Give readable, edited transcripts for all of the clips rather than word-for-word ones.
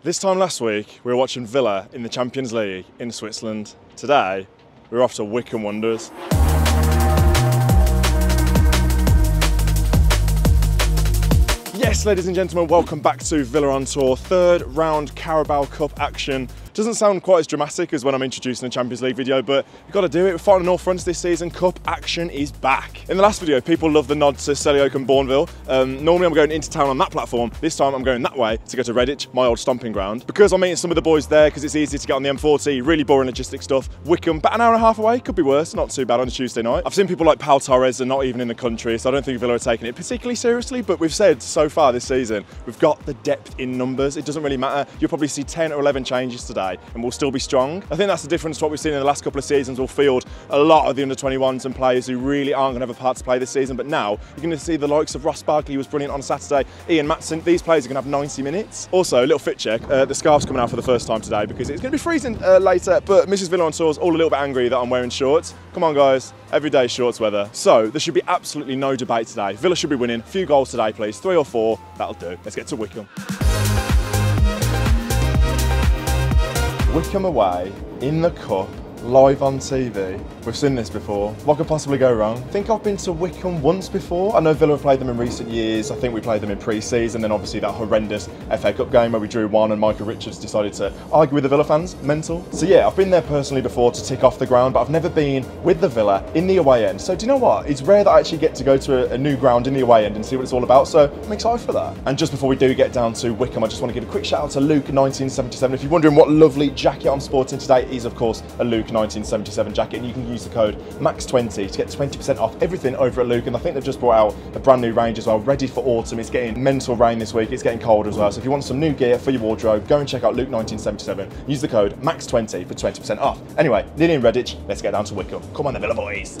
This time last week, we were watching Villa in the Champions League in Switzerland. Today, we're off to Wycombe Wanderers. Yes, ladies and gentlemen, welcome back to Villa on Tour. Third round Carabao Cup action. Doesn't sound quite as dramatic as when I'm introducing a Champions League video, but you've got to do it. We're fighting on all fronts this season. Cup action is back. In the last video, people love the nod to Selly Oak and Bourneville. Normally I'm going into town on that platform. This time I'm going that way to go to Redditch, my old stomping ground. Because I'm meeting some of the boys there, because it's easy to get on the M40, really boring logistic stuff. Wycombe, about an hour and a half away, could be worse, not too bad on a Tuesday night. I've seen people like Pal Torres are not even in the country, so I don't think Villa are taking it particularly seriously, but we've said so far this season, we've got the depth in numbers. It doesn't really matter. You'll probably see 10 or 11 changes today, and we'll still be strong. I think that's the difference to what we've seen in the last couple of seasons. We'll field a lot of the under-21s and players who really aren't going to have a part to play this season, but now you're going to see the likes of Ross Barkley, who was brilliant on Saturday, Ian Matson. These players are going to have 90 minutes. Also, a little fit check, the scarf's coming out for the first time today because it's going to be freezing later, but Mrs. Villa on Tour's all a little bit angry that I'm wearing shorts. Come on guys, everyday shorts weather. So there should be absolutely no debate today. Villa should be winning. A few goals today, please. 3 or 4, that'll do. Let's get to Wycombe. Wycombe away, in the Cup, live on TV. We've seen this before. What could possibly go wrong? I think I've been to Wycombe once before. I know Villa have played them in recent years. I think we played them in pre-season, then obviously that horrendous FA Cup game where we drew 1 and Michael Richards decided to argue with the Villa fans. Mental. So yeah, I've been there personally before to tick off the ground, but I've never been with the Villa in the away end. So do you know what? It's rare that I actually get to go to a new ground in the away end and see what it's all about, so I'm excited for that. And just before we do get down to Wycombe, I just want to give a quick shout out to Luke 1977. If you're wondering what lovely jacket I'm sporting today, it is of course a Luke 1977 jacket, and you can use the code MAX20 to get 20% off everything over at Luke. And I think they've just brought out a brand new range as well, ready for autumn. It's getting mental rain this week, it's getting cold as well, so if you want some new gear for your wardrobe, go and check out Luke 1977. Use the code MAX20 for 20% off. Anyway, nearly in Redditch, let's get down to Wycombe. Come on the Villa boys.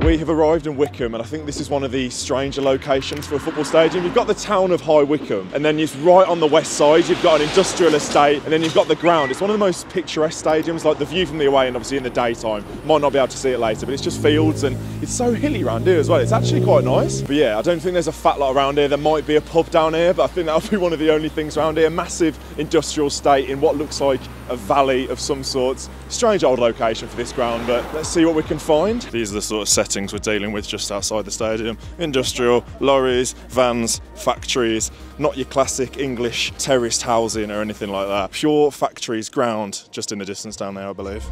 We have arrived in Wycombe, and I think this is one of the stranger locations for a football stadium. You've got the town of High Wycombe, and then it's right on the west side, you've got an industrial estate, and then you've got the ground. It's one of the most picturesque stadiums, like the view from the away end, obviously in the daytime. Might not be able to see it later, but it's just fields, and it's so hilly around here as well. It's actually quite nice. But yeah, I don't think there's a fat lot around here. There might be a pub down here, but I think that'll be one of the only things around here. Massive industrial estate in what looks like a valley of some sorts. Strange old location for this ground, but let's see what we can find. These are the sort of settings we're dealing with just outside the stadium. Industrial, lorries, vans, factories, not your classic English terraced housing or anything like that. Pure factories, ground, just in the distance down there, I believe.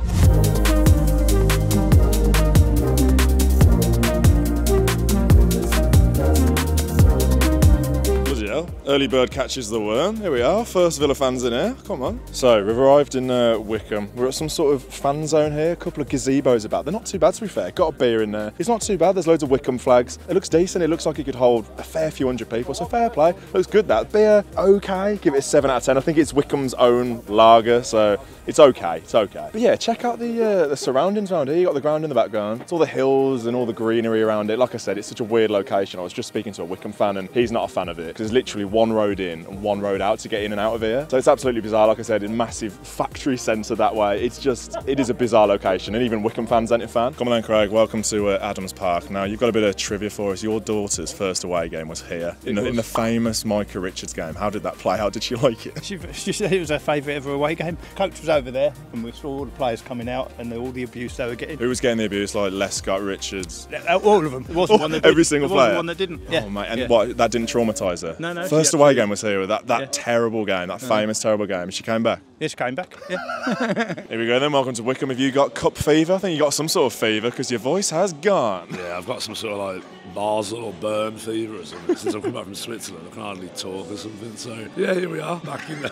Early bird catches the worm. Here we are, first Villa fans in here. Come on. So we've arrived in Wycombe. We're at some sort of fan zone here. A couple of gazebos about. They're not too bad, to be fair. Got a beer in there. It's not too bad. There's loads of Wycombe flags. It looks decent. It looks like it could hold a fair few hundred people. So fair play. Looks good. That beer, okay. Give it a 7 out of 10. I think it's Wycombe's own lager, so it's okay. It's okay. But yeah, check out the surroundings around here. You got the ground in the background. It's all the hills and all the greenery around it. Like I said, it's such a weird location. I was just speaking to a Wycombe fan, and he's not a fan of it because there's literally one road in and one road out to get in and out of here. So it's absolutely bizarre. Like I said, in massive factory centre that way. It is a bizarre location, and even Wycombe fans ain't a fan. Come on then, Craig. Welcome to Adams Park. Now, you've got a bit of trivia for us. Your daughter's first away game was here in the famous Michael Richards game. How did that play? How did she like it? She said it was her favourite ever away game. Coach was over there, and we saw all the players coming out and all the abuse they were getting. Who was getting the abuse? Like Lescott, Richards? All of them. It wasn't one that every single player. Wasn't one that didn't. Yeah. Oh mate, and what? That didn't traumatise her. No. First away game was here. That terrible game, that famous terrible game. And she came back. Yeah, she came back. Yeah. Here we go then. Welcome to Wycombe. Have you got cup fever? I think you got some sort of fever because your voice has gone. Yeah, I've got some sort of like Basel or Bern fever or something. Since I've come back from Switzerland, I can hardly talk or something. So yeah, here we are, back in there.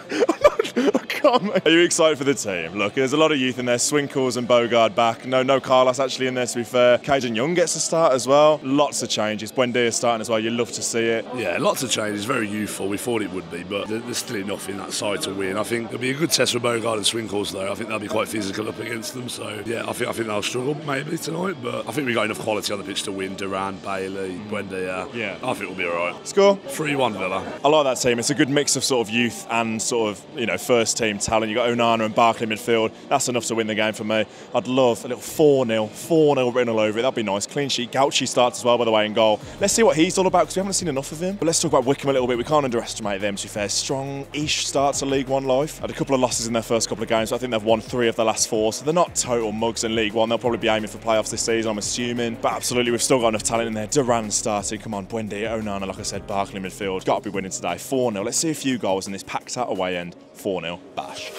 Are you excited for the team? Look, there's a lot of youth in there. Swinkles and Bogard back. No Carlos actually in there, to be fair. Jhon gets to start as well. Lots of changes. Buendia starting as well. You love to see it. Yeah, lots of changes. Very youthful. We thought it would be, but there's still enough in that side to win. I think it'll be a good test for Bogard and Swinkles, though. I think they'll be quite physical up against them. So yeah, I think they'll struggle maybe tonight, but I think we've got enough quality on the pitch to win. Duran, Bailey, Buendia. Yeah, I think we'll be all right. Score? 3-1 Villa. I like that team. It's a good mix of sort of youth and sort of, first team in talent. You've got Onana and Barkley in midfield. That's enough to win the game for me. I'd love a little 4-0 written all over it. That'd be nice. Clean sheet. Gauchi starts as well, by the way, in goal. Let's see what he's all about, because we haven't seen enough of him. But let's talk about Wycombe a little bit. We can't underestimate them, to be fair. Strong-ish start to League One life. Had a couple of losses in their first couple of games, but I think they've won 3 of the last 4, so they're not total mugs in League One. They'll probably be aiming for playoffs this season, I'm assuming. But absolutely, we've still got enough talent in there. Duran starting. Come on, Buendia, Onana, like I said, Barkley midfield. Got to be winning today. 4-0. Let's see a few goals in this packed out away end. 4-0. Bash.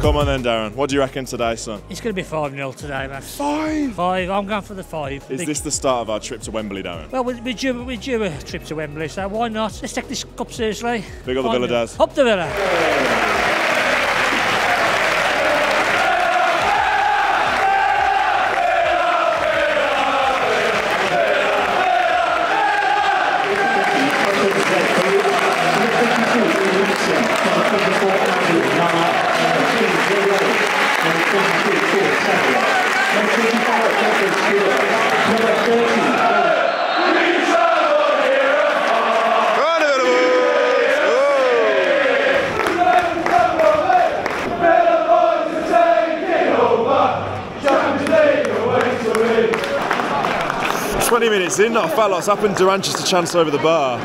Come on then, Darren. What do you reckon today, son? It's going to be 5-0 today, man. 5? 5. I'm going for the 5. Is this the start of our trip to Wembley, Darren? Well, we're due a trip to Wembley, so why not? Let's take this cup seriously. Big up the Villa, Daz. Up the Villa. 20 minutes in, not a fat lot's happened. Duran just a chance over the bar.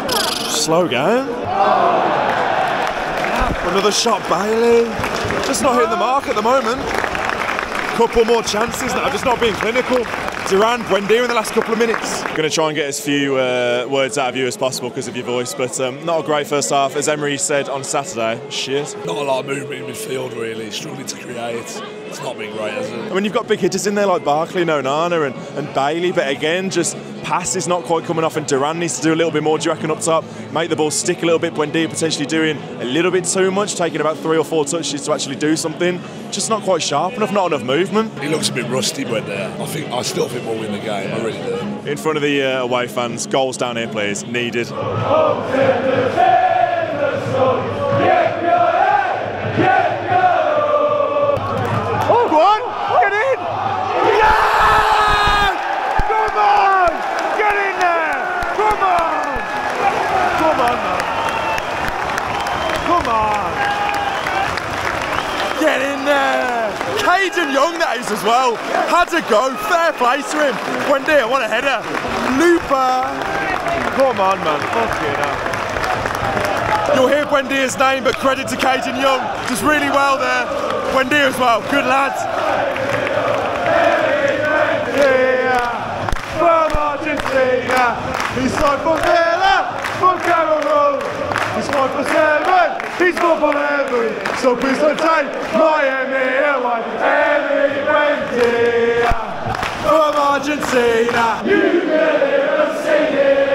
Slow game. Another shot, Bailey. Just not hitting the mark at the moment. Couple more chances now, just not being clinical. Duran, Buendia in the last couple of minutes. Going to try and get as few words out of you as possible because of your voice, but not a great first half. As Emery said on Saturday, shit. Not a lot of movement in midfield, really. Struggling to create. It's not been great, has it? I mean, you've got big hitters in there like Barkley, Onana and Bailey, but again, just passes not quite coming off, and Duran needs to do a little bit more, do you reckon, up top? Make the ball stick a little bit. Buendia potentially doing a little bit too much, taking about 3 or 4 touches to actually do something. Just not quite sharp enough, not enough movement. He looks a bit rusty, Buendia. I still think we'll win the game, I really do. In front of the away fans, goals down here, please. Needed. Get in there! Jhon that is as well. Had to go. Fair play to him. Buendia, what a header. Looper. Come on, man. Fucking hell. You'll hear Buendia's name, but credit to Jhon. Does really well there. Buendia as well. Good lads. From Argentina. He's signed for Villa. For Cameroon. He's 1 for 7. He's 4 for 11. So please don't take Miami away. Every Buendia from Argentina. You can hear us singing.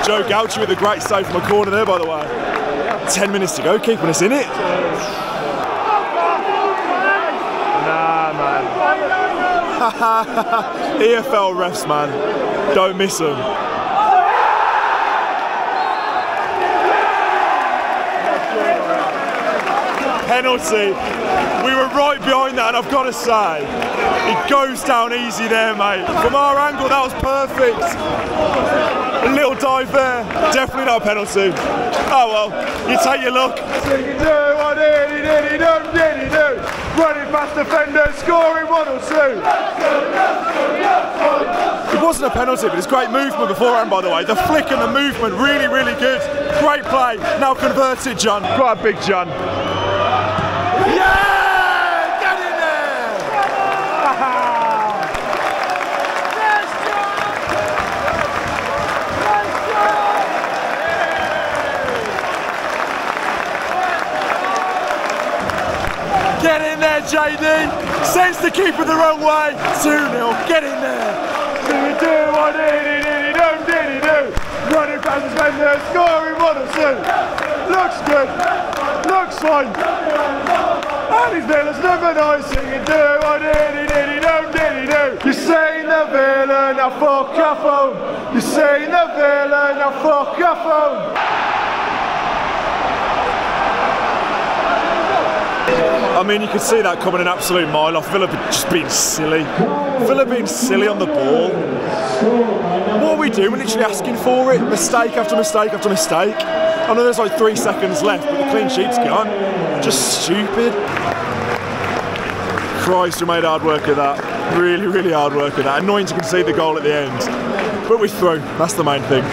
Joe Gauchi with a great save from a corner there, by the way. 10 minutes to go, keeping us in it. Nah, man. EFL refs, man. Don't miss them. Penalty. We were right behind that, and I've got to say, it goes down easy there, mate. From our angle, that was perfect. A little dive there. Definitely not a penalty. Oh well, you take your luck. Running past defenders, scoring 1 or 2. It wasn't a penalty, but it's great movement beforehand, by the way. The flick and the movement, really, really good. Great play. Now converted, Jhon. Quite a big Jhon. Yeah! Get in there! Get in there, JD! Sends the keeper the wrong way. 2-0. Get in there. Do what do. Running past his defender, scoring 1 or 2. Looks good. Looks fine. And his Villa's number 9 singing do what do. You're saying the Villa villain, now fuck your phone. You're saying the villain, now fuck your phone. I mean, you could see that coming an absolute mile off. Villa just being silly. Villa being silly on the ball. What are we doing? We're literally asking for it. Mistake after mistake after mistake. I know there's like 3 seconds left, but the clean sheet's gone. Just stupid. Christ, we made hard work of that. Really, really hard work of that. Annoying to concede the goal at the end. But we threw. That's the main thing.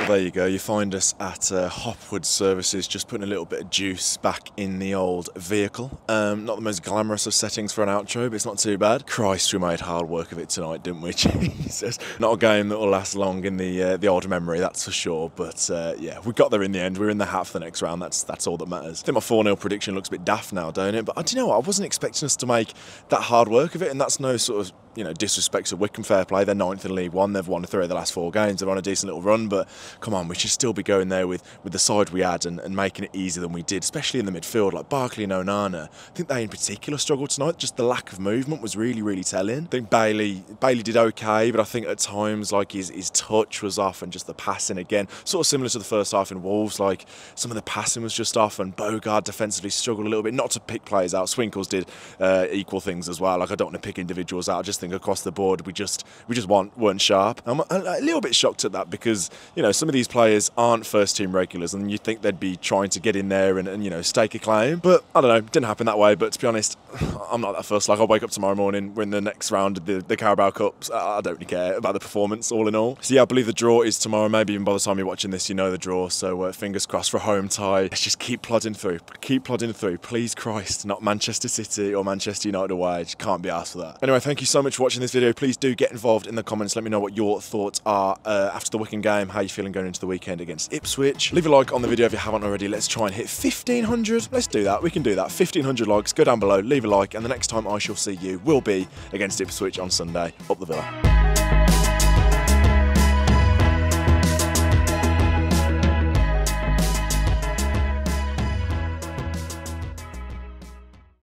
There you go, you find us at Hopwood Services, just putting a little bit of juice back in the old vehicle. Not the most glamorous of settings for an outro, but it's not too bad. Christ, we made hard work of it tonight, didn't we? Jesus. Not a game that will last long in the old memory, that's for sure. But yeah, we got there in the end. We're in the hat for the next round, that's all that matters. I think my 4-0 prediction looks a bit daft now, don't it? But do you know what? I wasn't expecting us to make that hard work of it, and that's no sort of, you know, disrespect to Wycombe, fair play. They're 9th in League One. They've won 3 of the last 4 games. They're on a decent little run, but come on, we should still be going there with the side we had and making it easier than we did, especially in the midfield, like Barkley and Onana. I think they in particular struggled tonight. Just the lack of movement was really, really telling. I think Bailey did okay, but I think at times like his touch was off and just the passing again, sort of similar to the first half in Wolves, like some of the passing was just off and Bogard defensively struggled a little bit. Not to pick players out, Swinkles did equal things as well. Like I don't want to pick individuals out. I just think across the board we just weren't sharp. I'm a little bit shocked at that because, you know, some of these players aren't first team regulars and you'd think they'd be trying to get in there and you know, stake a claim. But I don't know, it didn't happen that way. But to be honest, I'm not that fussed. Like I'll wake up tomorrow morning, we're in the next round of the Carabao Cups. I don't really care about the performance all in all. So yeah, I believe the draw is tomorrow. Maybe even by the time you're watching this, you know the draw. So fingers crossed for a home tie. Let's just keep plodding through. Keep plodding through. Please Christ, not Manchester City or Manchester United away. Just can't be asked for that. Anyway, thank you so much for watching this video. Please do get involved in the comments. Let me know what your thoughts are after the Wycombe game. How you feeling going into the weekend against Ipswich? Leave a like on the video if you haven't already. Let's try and hit 1,500. Let's do that. We can do that. 1,500 likes. Go down below, leave a like, and the next time I shall see you will be against Ipswich on Sunday. Up the Villa.